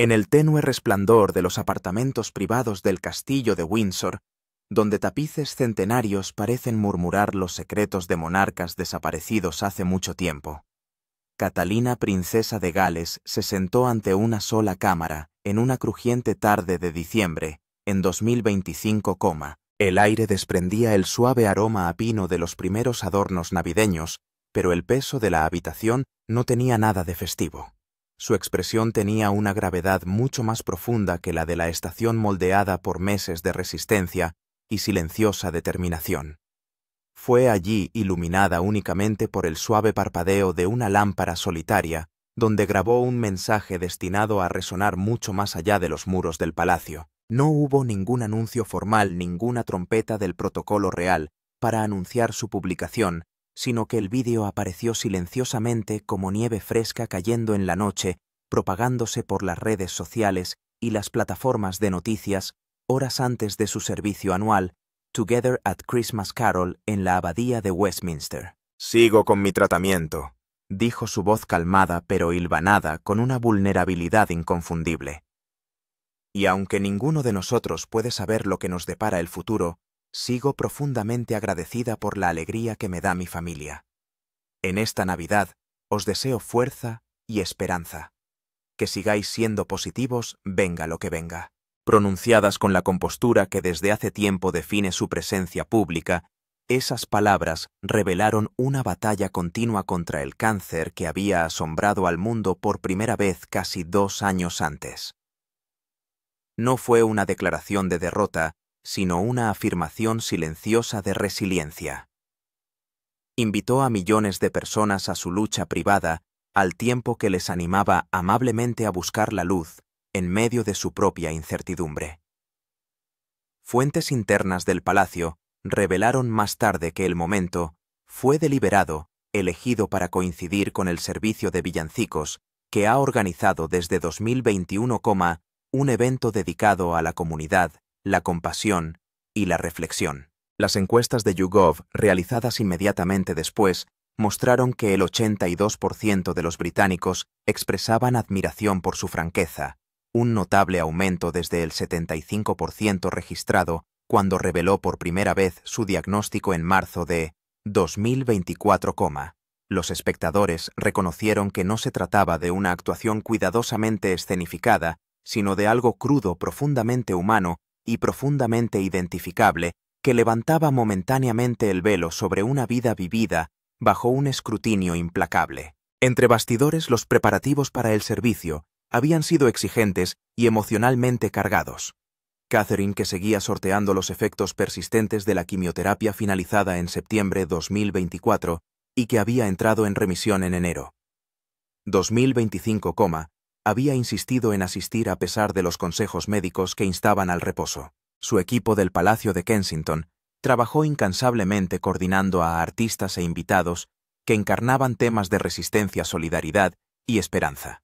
En el tenue resplandor de los apartamentos privados del castillo de Windsor, donde tapices centenarios parecen murmurar los secretos de monarcas desaparecidos hace mucho tiempo, Catalina, princesa de Gales, se sentó ante una sola cámara, en una crujiente tarde de diciembre, en 2025, el aire desprendía el suave aroma a pino de los primeros adornos navideños, pero el peso de la habitación no tenía nada de festivo. Su expresión tenía una gravedad mucho más profunda que la de la estación moldeada por meses de resistencia y silenciosa determinación. Fue allí iluminada únicamente por el suave parpadeo de una lámpara solitaria, donde grabó un mensaje destinado a resonar mucho más allá de los muros del palacio. No hubo ningún anuncio formal, ninguna trompeta del protocolo real para anunciar su publicación, sino que el vídeo apareció silenciosamente como nieve fresca cayendo en la noche, propagándose por las redes sociales y las plataformas de noticias horas antes de su servicio anual, Together at Christmas Carol, en la abadía de Westminster. «Sigo con mi tratamiento», dijo su voz calmada pero hilvanada con una vulnerabilidad inconfundible. «Y aunque ninguno de nosotros puede saber lo que nos depara el futuro, sigo profundamente agradecida por la alegría que me da mi familia. En esta Navidad os deseo fuerza y esperanza. Que sigáis siendo positivos, venga lo que venga». Pronunciadas con la compostura que desde hace tiempo define su presencia pública, esas palabras revelaron una batalla continua contra el cáncer que había asombrado al mundo por primera vez casi 2 años antes. No fue una declaración de derrota, sino una afirmación silenciosa de resiliencia. Invitó a millones de personas a su lucha privada, al tiempo que les animaba amablemente a buscar la luz en medio de su propia incertidumbre. Fuentes internas del palacio revelaron más tarde que el momento fue deliberado, elegido para coincidir con el servicio de villancicos que ha organizado desde 2021, un evento dedicado a la comunidad, la compasión y la reflexión. Las encuestas de YouGov, realizadas inmediatamente después, mostraron que el 82% de los británicos expresaban admiración por su franqueza, un notable aumento desde el 75% registrado cuando reveló por primera vez su diagnóstico en marzo de 2024. Los espectadores reconocieron que no se trataba de una actuación cuidadosamente escenificada, sino de algo crudo, profundamente humano y profundamente identificable, que levantaba momentáneamente el velo sobre una vida vivida bajo un escrutinio implacable. Entre bastidores, los preparativos para el servicio habían sido exigentes y emocionalmente cargados. Catherine, que seguía sorteando los efectos persistentes de la quimioterapia finalizada en septiembre 2024 y que había entrado en remisión en enero 2025, había insistido en asistir a pesar de los consejos médicos que instaban al reposo. Su equipo del Palacio de Kensington trabajó incansablemente coordinando a artistas e invitados que encarnaban temas de resistencia, solidaridad y esperanza.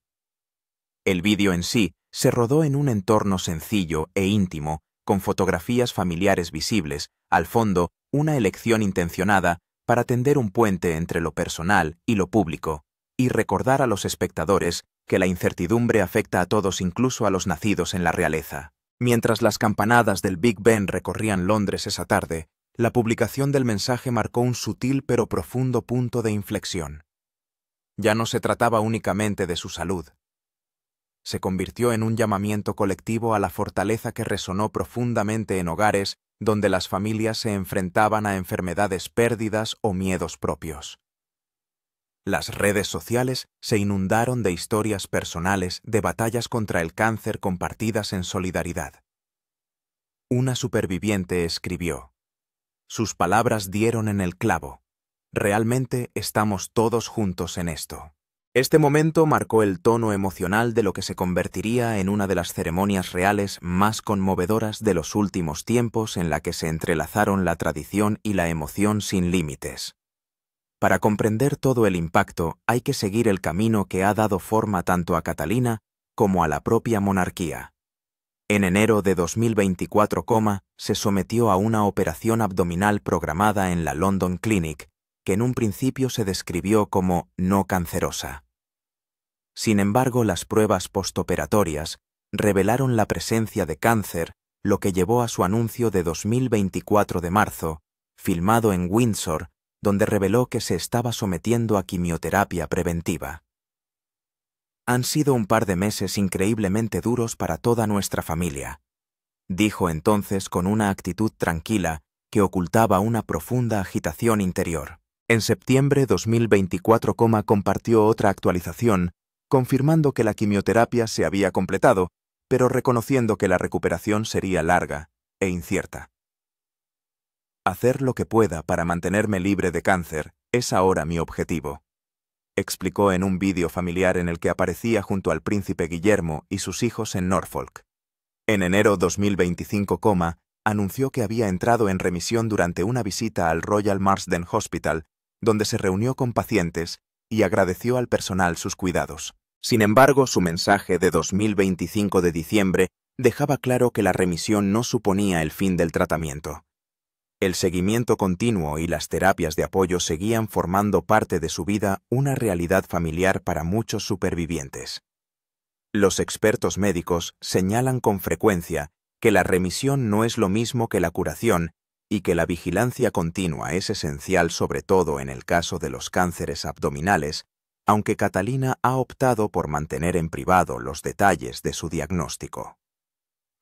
El vídeo en sí se rodó en un entorno sencillo e íntimo, con fotografías familiares visibles, al fondo una elección intencionada para tender un puente entre lo personal y lo público, y recordar a los espectadores que la incertidumbre afecta a todos, incluso a los nacidos en la realeza. Mientras las campanadas del Big Ben recorrían Londres esa tarde, la publicación del mensaje marcó un sutil pero profundo punto de inflexión. Ya no se trataba únicamente de su salud. Se convirtió en un llamamiento colectivo a la fortaleza que resonó profundamente en hogares donde las familias se enfrentaban a enfermedades, pérdidas o miedos propios. Las redes sociales se inundaron de historias personales de batallas contra el cáncer compartidas en solidaridad. Una superviviente escribió: «Sus palabras dieron en el clavo. Realmente estamos todos juntos en esto». Este momento marcó el tono emocional de lo que se convertiría en una de las ceremonias reales más conmovedoras de los últimos tiempos, en la que se entrelazaron la tradición y la emoción sin límites. Para comprender todo el impacto, hay que seguir el camino que ha dado forma tanto a Catalina como a la propia monarquía. En enero de 2024, se sometió a una operación abdominal programada en la London Clinic, que en un principio se describió como no cancerosa. Sin embargo, las pruebas postoperatorias revelaron la presencia de cáncer, lo que llevó a su anuncio de 2024 de marzo, filmado en Windsor, donde reveló que se estaba sometiendo a quimioterapia preventiva. Han sido un par de meses increíblemente duros para toda nuestra familia, dijo entonces con una actitud tranquila que ocultaba una profunda agitación interior. En septiembre de 2024, compartió otra actualización, confirmando que la quimioterapia se había completado, pero reconociendo que la recuperación sería larga e incierta. Hacer lo que pueda para mantenerme libre de cáncer es ahora mi objetivo, explicó en un vídeo familiar en el que aparecía junto al príncipe Guillermo y sus hijos en Norfolk. En enero 2025, anunció que había entrado en remisión durante una visita al Royal Marsden Hospital, donde se reunió con pacientes y agradeció al personal sus cuidados. Sin embargo, su mensaje de 2025 de diciembre dejaba claro que la remisión no suponía el fin del tratamiento. El seguimiento continuo y las terapias de apoyo seguían formando parte de su vida, una realidad familiar para muchos supervivientes. Los expertos médicos señalan con frecuencia que la remisión no es lo mismo que la curación y que la vigilancia continua es esencial, sobre todo en el caso de los cánceres abdominales, aunque Catalina ha optado por mantener en privado los detalles de su diagnóstico.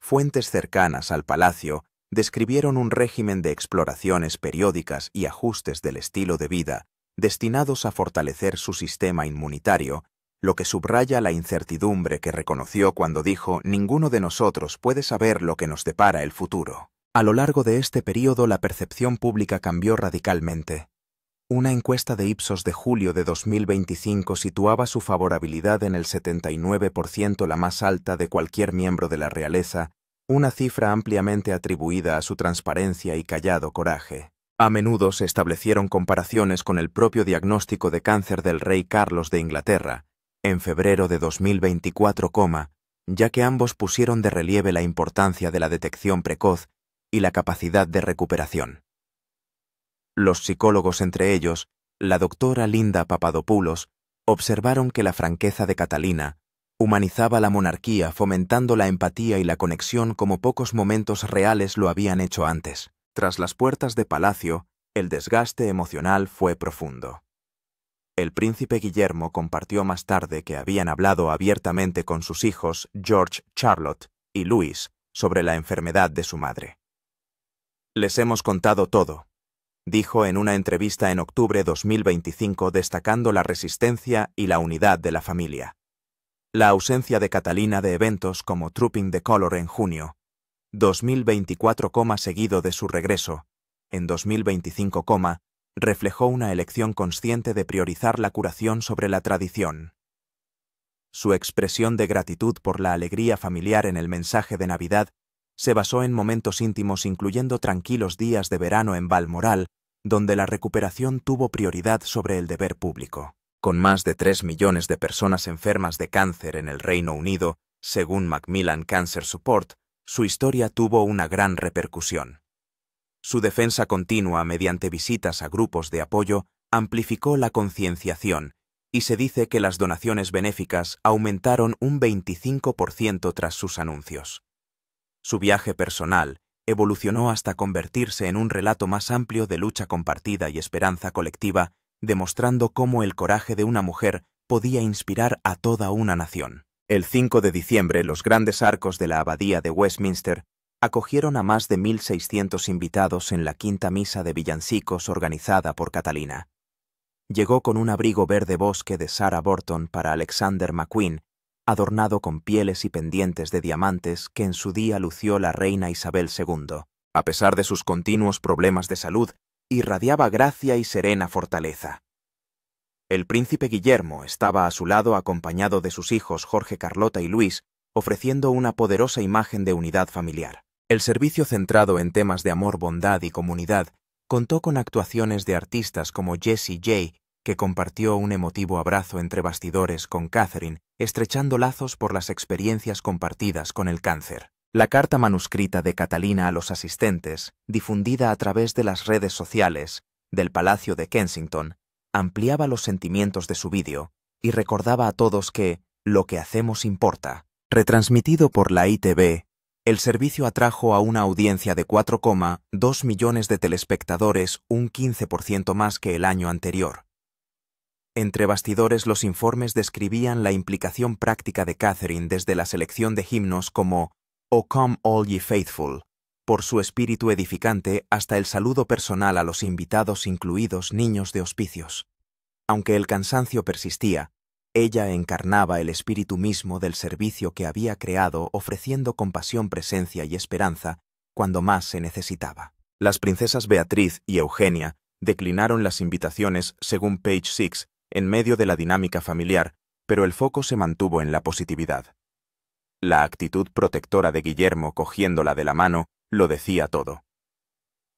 Fuentes cercanas al palacio describieron un régimen de exploraciones periódicas y ajustes del estilo de vida destinados a fortalecer su sistema inmunitario, lo que subraya la incertidumbre que reconoció cuando dijo: «Ninguno de nosotros puede saber lo que nos depara el futuro». A lo largo de este periodo, la percepción pública cambió radicalmente. Una encuesta de Ipsos de julio de 2025 situaba su favorabilidad en el 79%, la más alta de cualquier miembro de la realeza, una cifra ampliamente atribuida a su transparencia y callado coraje. A menudo se establecieron comparaciones con el propio diagnóstico de cáncer del rey Carlos de Inglaterra, en febrero de 2024, ya que ambos pusieron de relieve la importancia de la detección precoz y la capacidad de recuperación. Los psicólogos, entre ellos la doctora Linda Papadopoulos, observaron que la franqueza de Catalina humanizaba la monarquía, fomentando la empatía y la conexión como pocos momentos reales lo habían hecho antes. Tras las puertas de palacio, el desgaste emocional fue profundo. El príncipe Guillermo compartió más tarde que habían hablado abiertamente con sus hijos George, Charlotte y Louis sobre la enfermedad de su madre. «Les hemos contado todo», dijo en una entrevista en octubre de 2025, destacando la resistencia y la unidad de la familia. La ausencia de Catalina de eventos como Trooping the Colour en junio 2024, seguido de su regreso en 2025, reflejó una elección consciente de priorizar la curación sobre la tradición. Su expresión de gratitud por la alegría familiar en el mensaje de Navidad se basó en momentos íntimos, incluyendo tranquilos días de verano en Balmoral, donde la recuperación tuvo prioridad sobre el deber público. Con más de 3 millones de personas enfermas de cáncer en el Reino Unido, según Macmillan Cancer Support, su historia tuvo una gran repercusión. Su defensa continua mediante visitas a grupos de apoyo amplificó la concienciación, y se dice que las donaciones benéficas aumentaron un 25% tras sus anuncios. Su viaje personal evolucionó hasta convertirse en un relato más amplio de lucha compartida y esperanza colectiva, demostrando cómo el coraje de una mujer podía inspirar a toda una nación. El 5 de diciembre, los grandes arcos de la Abadía de Westminster acogieron a más de 1.600 invitados en la quinta misa de villancicos organizada por Catalina. Llegó con un abrigo verde bosque de Sarah Burton para Alexander McQueen, adornado con pieles y pendientes de diamantes que en su día lució la reina Isabel II. A pesar de sus continuos problemas de salud, irradiaba gracia y serena fortaleza. El príncipe Guillermo estaba a su lado acompañado de sus hijos Jorge, Carlota y Luis, ofreciendo una poderosa imagen de unidad familiar. El servicio, centrado en temas de amor, bondad y comunidad, contó con actuaciones de artistas como Jessie J, que compartió un emotivo abrazo entre bastidores con Catherine, estrechando lazos por las experiencias compartidas con el cáncer. La carta manuscrita de Catalina a los asistentes, difundida a través de las redes sociales del Palacio de Kensington, ampliaba los sentimientos de su vídeo y recordaba a todos que lo que hacemos importa. Retransmitido por la ITV, el servicio atrajo a una audiencia de 4,2 millones de telespectadores, un 15% más que el año anterior. Entre bastidores, los informes describían la implicación práctica de Catherine desde la selección de himnos como "O Come All Ye Faithful", por su espíritu edificante, hasta el saludo personal a los invitados, incluidos niños de hospicios. Aunque el cansancio persistía, ella encarnaba el espíritu mismo del servicio que había creado, ofreciendo compasión, presencia y esperanza cuando más se necesitaba. Las princesas Beatriz y Eugenia declinaron las invitaciones, según Page Six, en medio de la dinámica familiar, pero el foco se mantuvo en la positividad. La actitud protectora de Guillermo cogiéndola de la mano lo decía todo.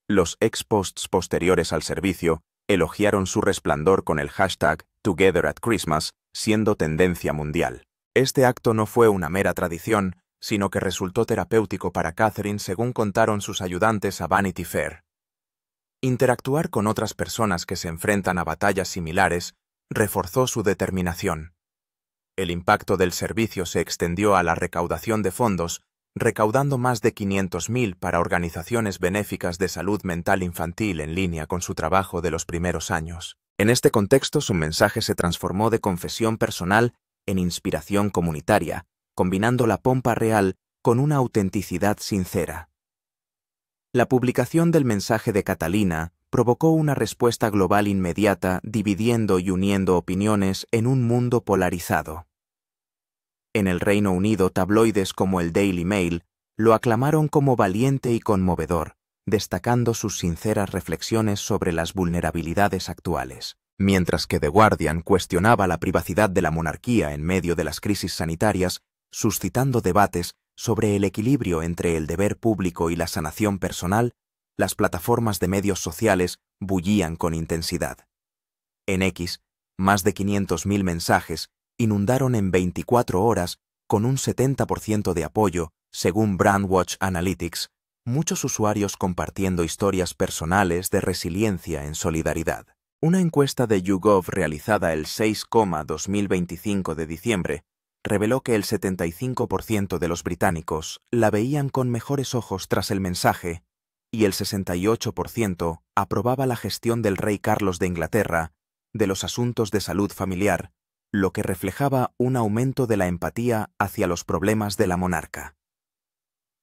Los ex-posts posteriores al servicio elogiaron su resplandor con el hashtag Together at Christmas, siendo tendencia mundial. Este acto no fue una mera tradición, sino que resultó terapéutico para Catherine, según contaron sus ayudantes a Vanity Fair. Interactuar con otras personas que se enfrentan a batallas similares reforzó su determinación. El impacto del servicio se extendió a la recaudación de fondos, recaudando más de 500.000 para organizaciones benéficas de salud mental infantil en línea con su trabajo de los primeros años. En este contexto, su mensaje se transformó de confesión personal en inspiración comunitaria, combinando la pompa real con una autenticidad sincera. La publicación del mensaje de Catalina provocó una respuesta global inmediata, dividiendo y uniendo opiniones en un mundo polarizado. En el Reino Unido, tabloides como el Daily Mail lo aclamaron como valiente y conmovedor, destacando sus sinceras reflexiones sobre las vulnerabilidades actuales, mientras que The Guardian cuestionaba la privacidad de la monarquía en medio de las crisis sanitarias, suscitando debates sobre el equilibrio entre el deber público y la sanación personal. Las plataformas de medios sociales bullían con intensidad. En X, más de 500.000 mensajes inundaron en 24 horas, con un 70% de apoyo, según Brandwatch Analytics, muchos usuarios compartiendo historias personales de resiliencia en solidaridad. Una encuesta de YouGov realizada el 6,2025 de diciembre reveló que el 75% de los británicos la veían con mejores ojos tras el mensaje, y el 68% aprobaba la gestión del rey Carlos de Inglaterra de los asuntos de salud familiar, lo que reflejaba un aumento de la empatía hacia los problemas de la monarca.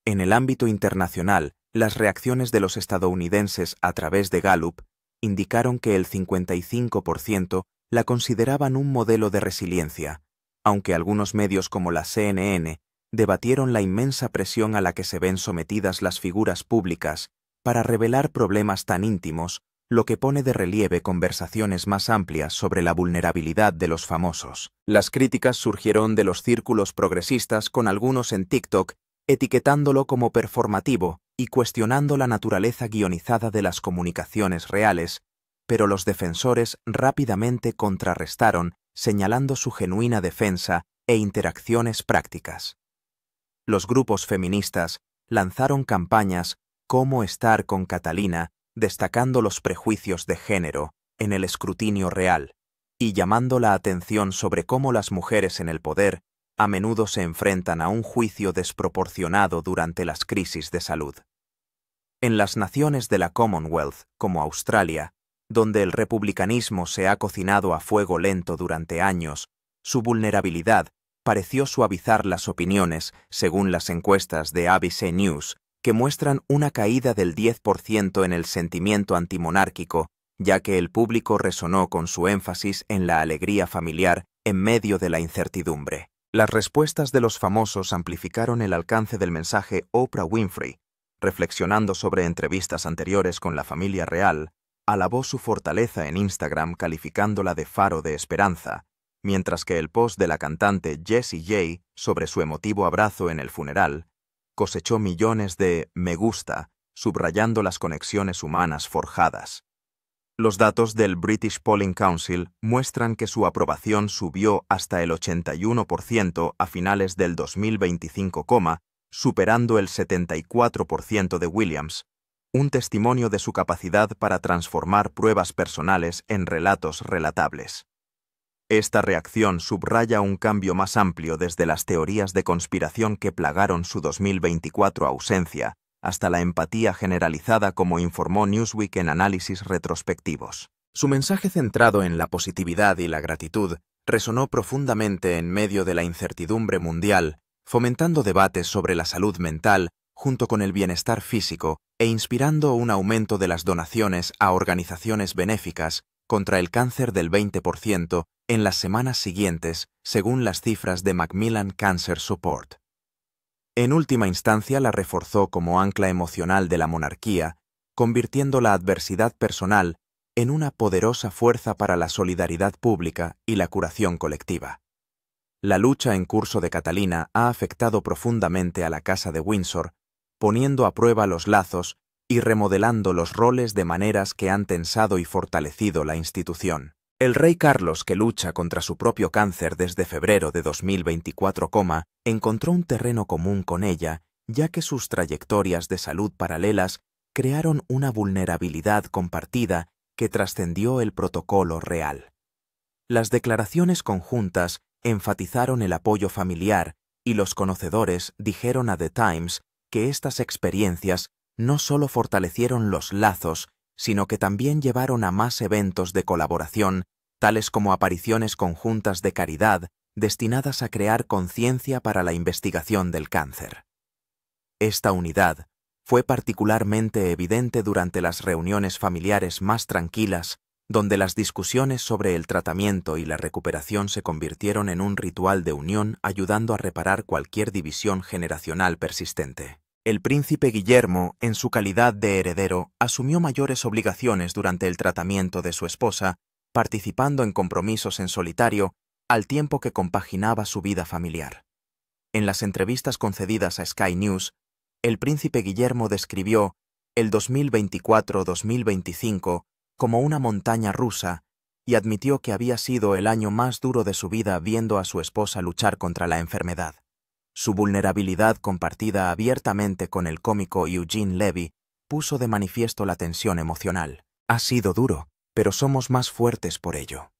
En el ámbito internacional, las reacciones de los estadounidenses a través de Gallup indicaron que el 55% la consideraban un modelo de resiliencia, aunque algunos medios como la CNN debatieron la inmensa presión a la que se ven sometidas las figuras públicas para revelar problemas tan íntimos, lo que pone de relieve conversaciones más amplias sobre la vulnerabilidad de los famosos. Las críticas surgieron de los círculos progresistas, con algunos en TikTok etiquetándolo como performativo y cuestionando la naturaleza guionizada de las comunicaciones reales, pero los defensores rápidamente contrarrestaron, señalando su genuina defensa e interacciones prácticas. Los grupos feministas lanzaron campañas "Cómo estar con Catalina", destacando los prejuicios de género en el escrutinio real y llamando la atención sobre cómo las mujeres en el poder a menudo se enfrentan a un juicio desproporcionado durante las crisis de salud. En las naciones de la Commonwealth, como Australia, donde el republicanismo se ha cocinado a fuego lento durante años, su vulnerabilidad pareció suavizar las opiniones, según las encuestas de ABC News, que muestran una caída del 10% en el sentimiento antimonárquico, ya que el público resonó con su énfasis en la alegría familiar en medio de la incertidumbre. Las respuestas de los famosos amplificaron el alcance del mensaje. Oprah Winfrey, reflexionando sobre entrevistas anteriores con la familia real, alabó su fortaleza en Instagram calificándola de faro de esperanza, mientras que el post de la cantante Jessie J sobre su emotivo abrazo en el funeral cosechó millones de me gusta, subrayando las conexiones humanas forjadas. Los datos del British Polling Council muestran que su aprobación subió hasta el 81% a finales del 2025, superando el 74% de Williams, un testimonio de su capacidad para transformar pruebas personales en relatos relatables. Esta reacción subraya un cambio más amplio desde las teorías de conspiración que plagaron su 2024 ausencia hasta la empatía generalizada, como informó Newsweek en análisis retrospectivos. Su mensaje centrado en la positividad y la gratitud resonó profundamente en medio de la incertidumbre mundial, fomentando debates sobre la salud mental junto con el bienestar físico e inspirando un aumento de las donaciones a organizaciones benéficas contra el cáncer del 20% en las semanas siguientes, según las cifras de Macmillan Cancer Support. En última instancia, la reforzó como ancla emocional de la monarquía, convirtiendo la adversidad personal en una poderosa fuerza para la solidaridad pública y la curación colectiva. La lucha en curso de Catalina ha afectado profundamente a la Casa de Windsor, poniendo a prueba los lazos y remodelando los roles de maneras que han tensado y fortalecido la institución. El rey Carlos, que lucha contra su propio cáncer desde febrero de 2024, encontró un terreno común con ella, ya que sus trayectorias de salud paralelas crearon una vulnerabilidad compartida que trascendió el protocolo real. Las declaraciones conjuntas enfatizaron el apoyo familiar y los conocedores dijeron a The Times que estas experiencias no solo fortalecieron los lazos, sino que también llevaron a más eventos de colaboración, tales como apariciones conjuntas de caridad destinadas a crear conciencia para la investigación del cáncer. Esta unidad fue particularmente evidente durante las reuniones familiares más tranquilas, donde las discusiones sobre el tratamiento y la recuperación se convirtieron en un ritual de unión, ayudando a reparar cualquier división generacional persistente. El príncipe Guillermo, en su calidad de heredero, asumió mayores obligaciones durante el tratamiento de su esposa, participando en compromisos en solitario, al tiempo que compaginaba su vida familiar. En las entrevistas concedidas a Sky News, el príncipe Guillermo describió el 2024-2025 como una montaña rusa y admitió que había sido el año más duro de su vida viendo a su esposa luchar contra la enfermedad. Su vulnerabilidad, compartida abiertamente con el cómico Eugene Levy, puso de manifiesto la tensión emocional. Ha sido duro, pero somos más fuertes por ello.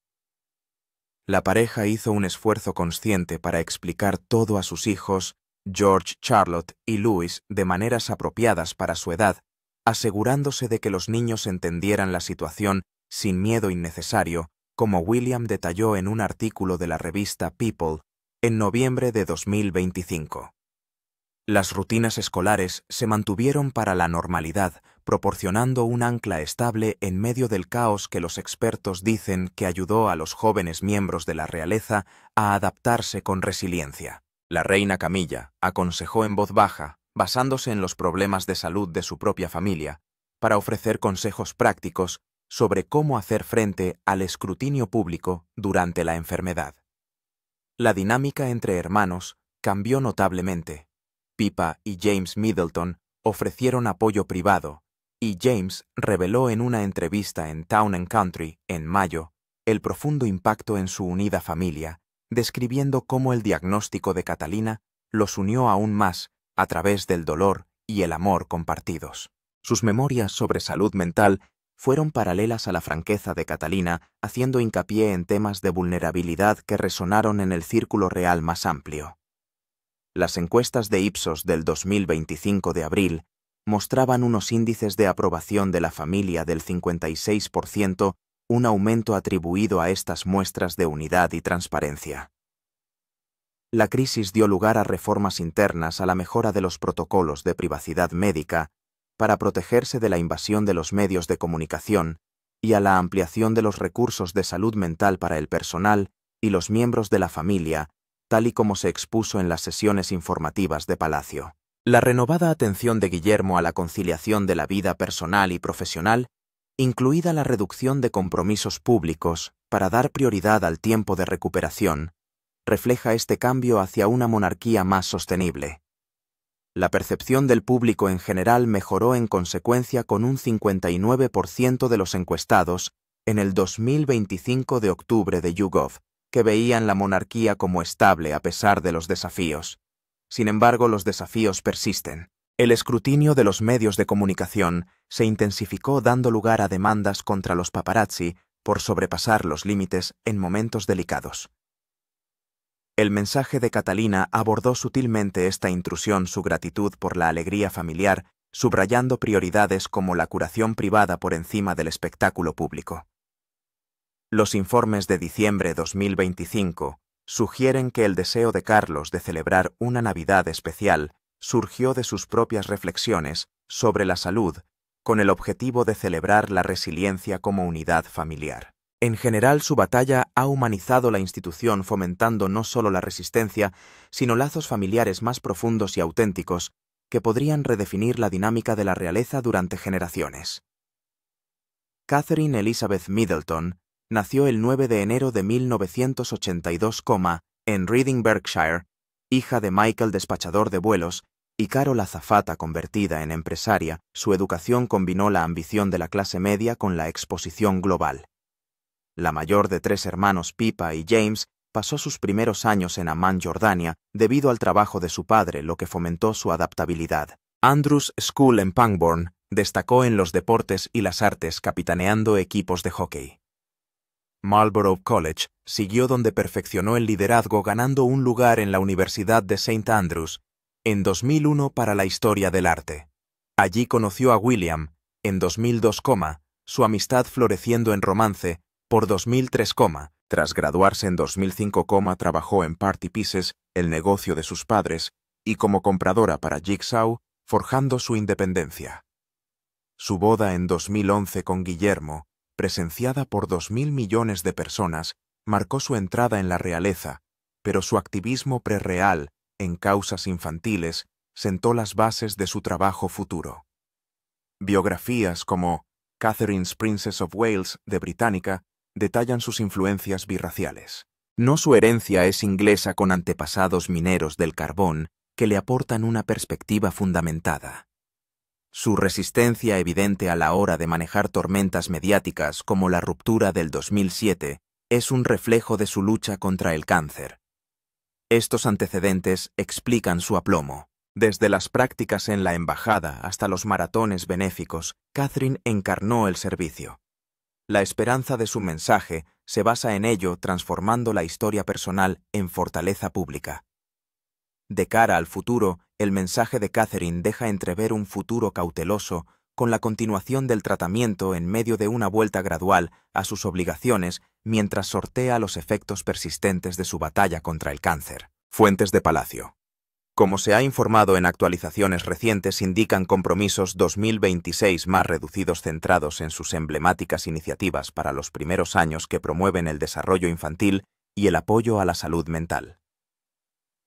La pareja hizo un esfuerzo consciente para explicar todo a sus hijos, George, Charlotte y Louis, de maneras apropiadas para su edad, asegurándose de que los niños entendieran la situación sin miedo innecesario, como William detalló en un artículo de la revista People en noviembre de 2025. Las rutinas escolares se mantuvieron para la normalidad, proporcionando un ancla estable en medio del caos que los expertos dicen que ayudó a los jóvenes miembros de la realeza a adaptarse con resiliencia. La reina Camilla aconsejó en voz baja, basándose en los problemas de salud de su propia familia, para ofrecer consejos prácticos sobre cómo hacer frente al escrutinio público durante la enfermedad. La dinámica entre hermanos cambió notablemente. Pippa y James Middleton ofrecieron apoyo privado, y James reveló en una entrevista en Town and Country, en mayo, el profundo impacto en su unida familia, describiendo cómo el diagnóstico de Catalina los unió aún más a través del dolor y el amor compartidos. Sus memorias sobre salud mental fueron paralelas a la franqueza de Catalina, haciendo hincapié en temas de vulnerabilidad que resonaron en el círculo real más amplio. Las encuestas de Ipsos del 2025 de abril mostraban unos índices de aprobación de la familia del 56%, un aumento atribuido a estas muestras de unidad y transparencia. La crisis dio lugar a reformas internas a la mejora de los protocolos de privacidad médica para protegerse de la invasión de los medios de comunicación y a la ampliación de los recursos de salud mental para el personal y los miembros de la familia, tal y como se expuso en las sesiones informativas de Palacio. La renovada atención de Guillermo a la conciliación de la vida personal y profesional, incluida la reducción de compromisos públicos para dar prioridad al tiempo de recuperación, refleja este cambio hacia una monarquía más sostenible. La percepción del público en general mejoró en consecuencia con un 59% de los encuestados en el 2025 de octubre de YouGov, que veían la monarquía como estable a pesar de los desafíos. Sin embargo, los desafíos persisten. El escrutinio de los medios de comunicación se intensificó, dando lugar a demandas contra los paparazzi por sobrepasar los límites en momentos delicados. El mensaje de Catalina abordó sutilmente esta intrusión su gratitud por la alegría familiar, subrayando prioridades como la curación privada por encima del espectáculo público. Los informes de diciembre 2025 sugieren que el deseo de Carlos de celebrar una Navidad especial surgió de sus propias reflexiones sobre la salud, con el objetivo de celebrar la resiliencia como unidad familiar. En general, su batalla ha humanizado la institución, fomentando no solo la resistencia, sino lazos familiares más profundos y auténticos que podrían redefinir la dinámica de la realeza durante generaciones. Catherine Elizabeth Middleton nació el 9 de enero de 1982, en Reading, Berkshire, hija de Michael, despachador de vuelos, y Carol, azafata convertida en empresaria. Su educación combinó la ambición de la clase media con la exposición global. La mayor de 3 hermanos, Pippa y James, pasó sus primeros años en Amman, Jordania, debido al trabajo de su padre, lo que fomentó su adaptabilidad. Andrews School en Pangbourne destacó en los deportes y las artes, capitaneando equipos de hockey. Marlborough College siguió donde perfeccionó el liderazgo, ganando un lugar en la Universidad de St. Andrews en 2001 para la historia del arte. Allí conoció a William, en 2002, su amistad floreciendo en romance, por 2003, tras graduarse en 2005, trabajó en Party Pieces, el negocio de sus padres, y como compradora para Jigsaw, forjando su independencia. Su boda en 2011 con Guillermo, presenciada por 2.000 millones de personas, marcó su entrada en la realeza, pero su activismo prerreal en causas infantiles sentó las bases de su trabajo futuro. Biografías como Catherine's Princess of Wales de Británica detallan sus influencias birraciales. No, su herencia es inglesa, con antepasados mineros del carbón que le aportan una perspectiva fundamentada. Su resistencia evidente a la hora de manejar tormentas mediáticas como la ruptura del 2007 es un reflejo de su lucha contra el cáncer. Estos antecedentes explican su aplomo. Desde las prácticas en la embajada hasta los maratones benéficos, Catherine encarnó el servicio. La esperanza de su mensaje se basa en ello, transformando la historia personal en fortaleza pública. De cara al futuro, el mensaje de Catherine deja entrever un futuro cauteloso, con la continuación del tratamiento en medio de una vuelta gradual a sus obligaciones mientras sortea los efectos persistentes de su batalla contra el cáncer. Fuentes de Palacio. Como se ha informado en actualizaciones recientes, indican compromisos 2026 más reducidos centrados en sus emblemáticas iniciativas para los primeros años que promueven el desarrollo infantil y el apoyo a la salud mental.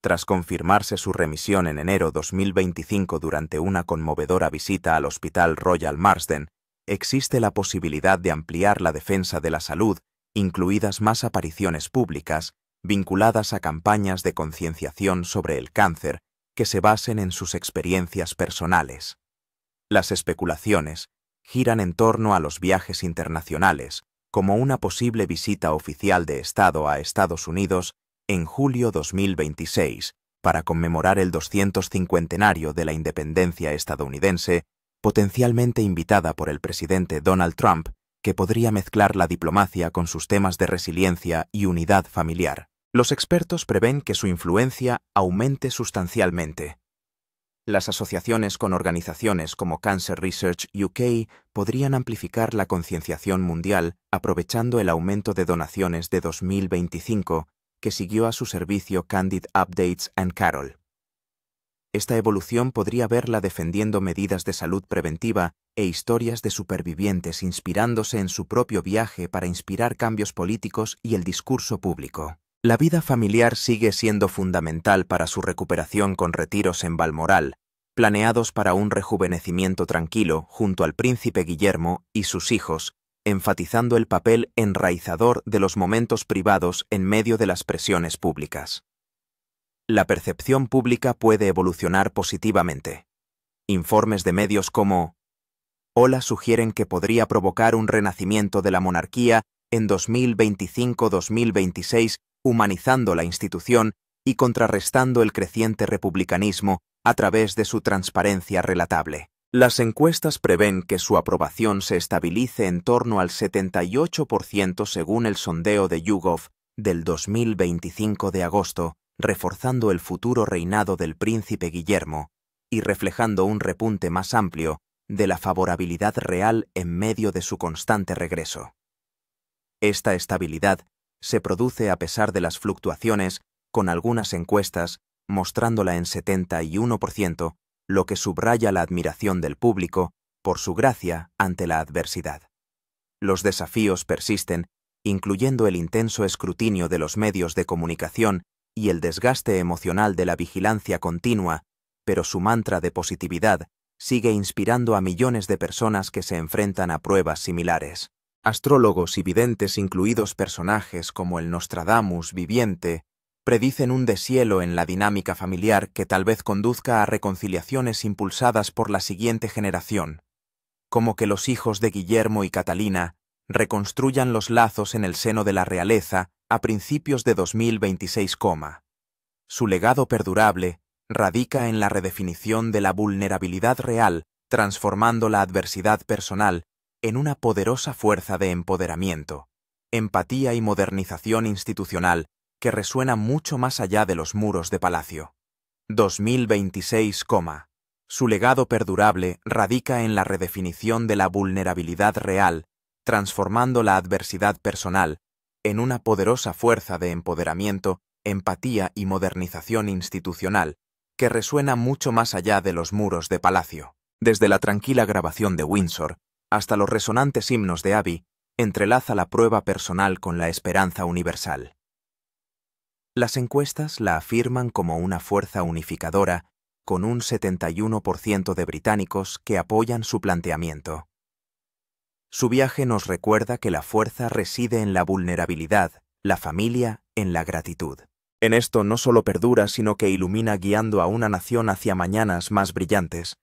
Tras confirmarse su remisión en enero 2025 durante una conmovedora visita al Hospital Royal Marsden, existe la posibilidad de ampliar la defensa de la salud, incluidas más apariciones públicas, vinculadas a campañas de concienciación sobre el cáncer que se basen en sus experiencias personales. Las especulaciones giran en torno a los viajes internacionales, como una posible visita oficial de Estado a Estados Unidos en julio 2026, para conmemorar el 250º de la independencia estadounidense, potencialmente invitada por el presidente Donald Trump, que podría mezclar la diplomacia con sus temas de resiliencia y unidad familiar. Los expertos prevén que su influencia aumente sustancialmente. Las asociaciones con organizaciones como Cancer Research UK podrían amplificar la concienciación mundial, aprovechando el aumento de donaciones de 2025 que siguió a su servicio Candid Updates and Carol. Esta evolución podría verla defendiendo medidas de salud preventiva e historias de supervivientes, inspirándose en su propio viaje para inspirar cambios políticos y el discurso público. La vida familiar sigue siendo fundamental para su recuperación, con retiros en Balmoral, planeados para un rejuvenecimiento tranquilo junto al príncipe Guillermo y sus hijos, enfatizando el papel enraizador de los momentos privados en medio de las presiones públicas. La percepción pública puede evolucionar positivamente. Informes de medios como Hola sugieren que podría provocar un renacimiento de la monarquía en 2025-2026, humanizando la institución y contrarrestando el creciente republicanismo a través de su transparencia relatable. Las encuestas prevén que su aprobación se estabilice en torno al 78% según el sondeo de YouGov del 2025 de agosto, reforzando el futuro reinado del príncipe Guillermo y reflejando un repunte más amplio de la favorabilidad real en medio de su constante regreso. Esta estabilidad se produce a pesar de las fluctuaciones, con algunas encuestas mostrándola en 71%, lo que subraya la admiración del público por su gracia ante la adversidad. Los desafíos persisten, incluyendo el intenso escrutinio de los medios de comunicación y el desgaste emocional de la vigilancia continua, pero su mantra de positividad sigue inspirando a millones de personas que se enfrentan a pruebas similares. Astrólogos y videntes, incluidos personajes como el Nostradamus viviente, predicen un deshielo en la dinámica familiar que tal vez conduzca a reconciliaciones impulsadas por la siguiente generación, como que los hijos de Guillermo y Catalina reconstruyan los lazos en el seno de la realeza a principios de 2026. Su legado perdurable radica en la redefinición de la vulnerabilidad real, transformando la adversidad personal en una poderosa fuerza de empoderamiento, empatía y modernización institucional que resuena mucho más allá de los muros de palacio. 2026, su legado perdurable radica en la redefinición de la vulnerabilidad real, transformando la adversidad personal en una poderosa fuerza de empoderamiento, empatía y modernización institucional que resuena mucho más allá de los muros de palacio. Desde la tranquila grabación de Windsor hasta los resonantes himnos de Abbey, entrelaza la prueba personal con la esperanza universal. Las encuestas la afirman como una fuerza unificadora, con un 71% de británicos que apoyan su planteamiento. Su viaje nos recuerda que la fuerza reside en la vulnerabilidad, la familia en la gratitud. En esto no solo perdura, sino que ilumina guiando a una nación hacia mañanas más brillantes.